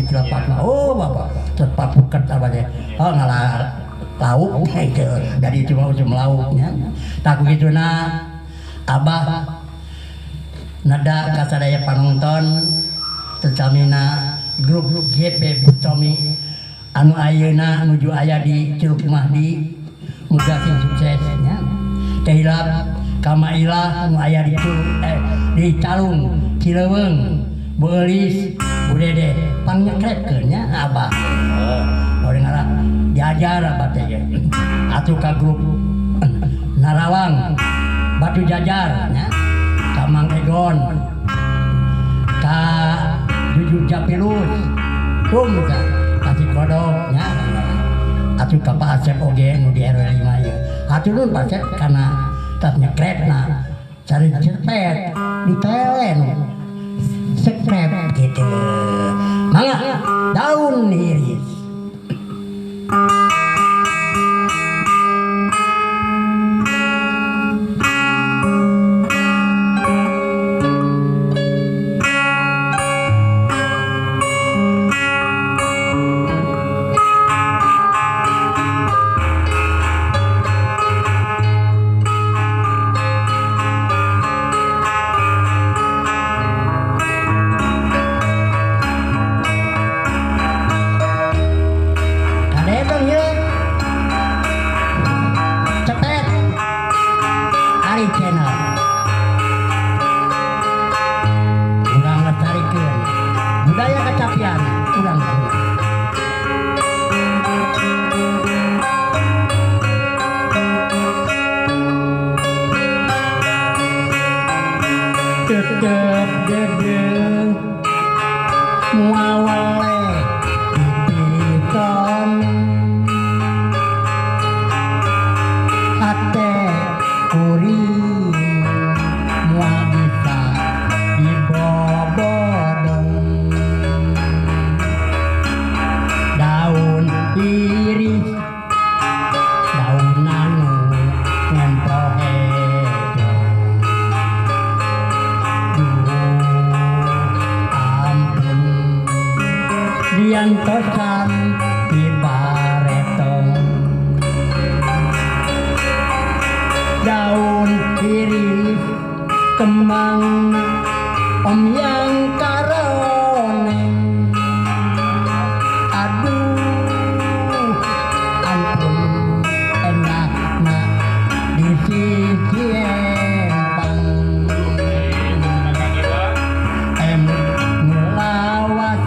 dilepas oh bapak tepat buket apa deh oh ngalah lauk itu dari cuma lauknya tak begitu abah nada kasadaya panonton tercamina grup GP Butomi anu ayeuna nuju aya di Curug Mahdi muga sing suksesnya tehilap kamailah anu aya di di Calung Cileweung Beulis Budede pangnyekrepkeun nya abah orang ngaran diajar abah teh atuh ka grup Narawang Batu Jajar nya ka Mang Egon ka Jujur Japilus tum kasih kodok nya atuh ka Pak Asep oge nu di RW 5 ieu atuh nun Pak Asep kana tas nyekrepna cari cepet di telen sekrep gitu mangga daun iris diantosan di baretong daun iris kembang om yang karoneng aduh ampun enakna di sisi empang ngelawas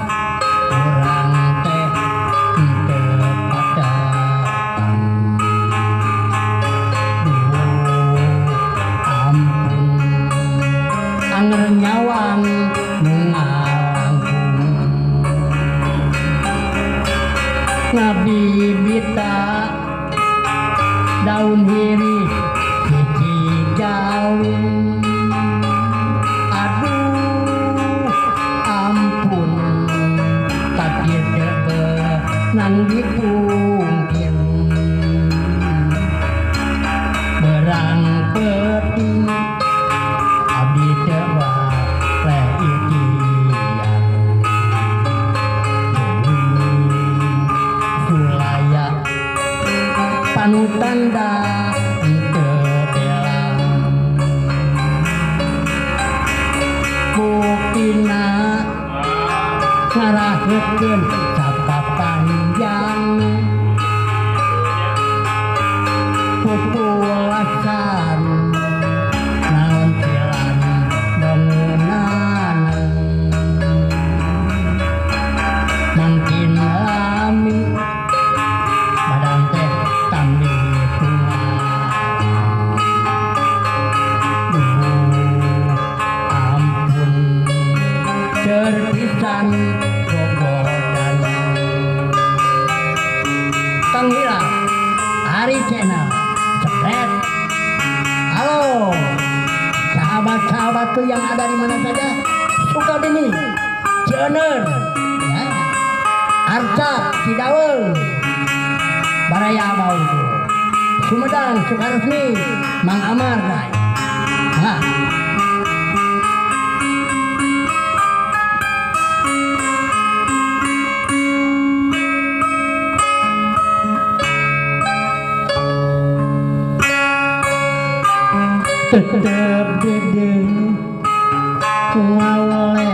orang teh kepadatan ampun anger nyawang ngalangkung ngabibita daun iris siji gaung aduh ampun takdir debe nang dipungkin berang peting abdi tewa leh ikian sulaya panutanda tebelang buktina ngarahekeun capa panjang pupuasan naon pilan bangunan mangkin lami badan teh tambi ampun cerpisan gogodan Kang Hila Ari Channel Cepet halo sahabat-sahabatku yang ada di mana saja Sukabumi Cianur ya Arca Cidaweung Baraya Bauku Sumedang Sukaresmi Mang Amar nah tetep dede ngawale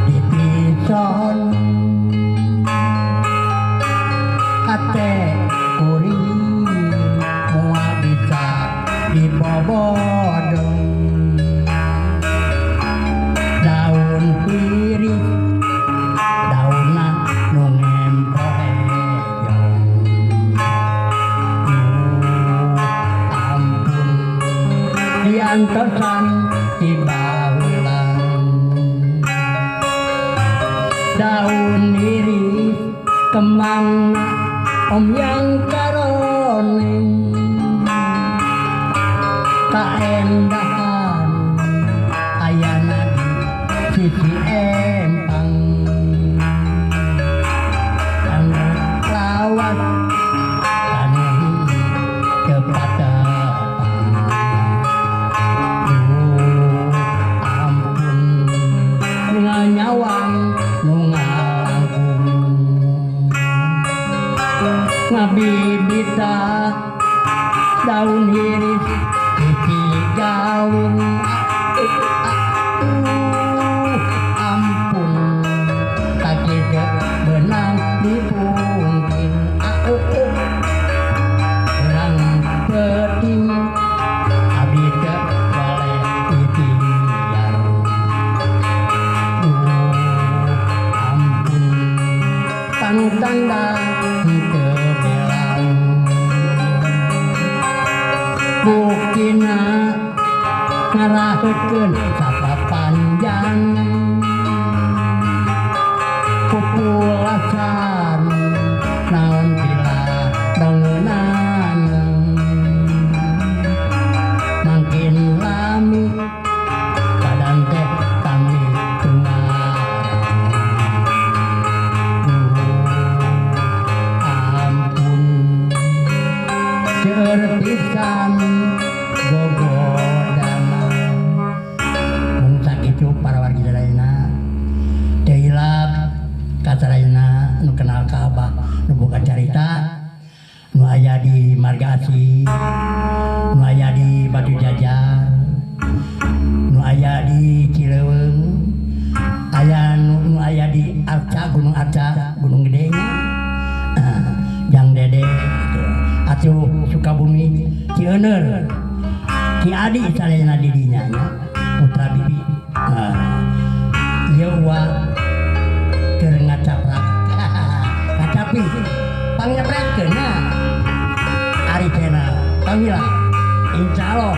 dipison ate kuring moal bisa dibobodong daun piring daunna nu ngempoheong ampun diantosan di bahulan daun iris kemang om yang karoneng kaendahan ayana di sisi empang anu lawas kanehi kepadapang ampun nganyawang nu ngalangkung ngabibita daun iris di gaung ampun kaki benang dipungkin benang peting abdi teu boleh ikhtiar ampun tanda teu belang buktina ngaraheutkeun sapapanjang populasan naon bila dongenan mangkin lami badan teh tami ampun seueur pisan gogodana mun sakitu para wargi sadayana teu hilap kasadayana nu kenal ka Abah nu boga carita nu aya di Marga Asih nu aya di Batu Jajar nu aya di Cileuweung aya nu aya di Arca Gunung Gedenya Jang Dede atuh Sukabumi Cieuneur Ki Adi sadayana di dinya nya putra bibi ieu wa keur ngacaprak ngacapi pangnyeprekeun nya ari cenah panggila insyaallah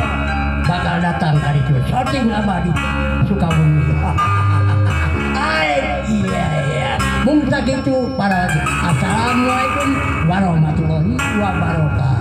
bakal datang hari itu shooting abadi Sukabumi iya mung sakitu para assalamualaikum warahmatullahi wabarakatuh.